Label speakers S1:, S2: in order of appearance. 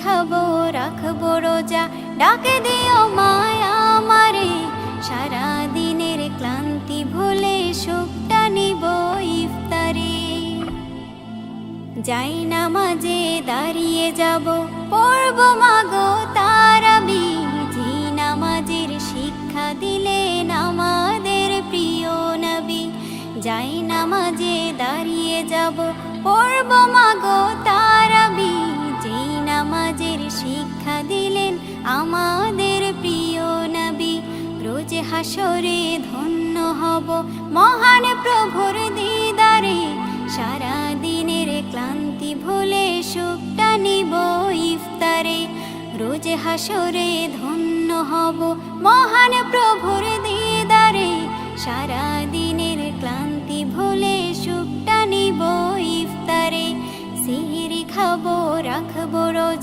S1: খাবো রাখবো রোজা, ডাকে দিও মায়া আমারে। সারা দিনের ক্লান্তি ভুলে সুখটা নিব ইফতারে। যাই নামাজে দাঁড়িয়ে যাব, পড়ব মাগো তারাবি। যে নামাজের শিক্ষা দিলেন আমাদের প্রিয় নবী। যাই নামাজে দাঁড়িয়ে যাব, পড়ব মাগো তারাবি। যে নামাজের শিক্ষা দিলেন আমাদের প্রিয় নবী। রোজ হাসরে ধন্য হব মহান প্রভুর দিদারে। সারা দিনের ক্লান্তি ভুলে সুখটা নিব ইফতারে। রোজ হাসরে ধন্য হব মহান প্রভুর দিদারে। সারা দিনের ক্লান্তি ভুলে সুখটা নিব ইফতারে। সিহরি খাবো রাখবো রোজা।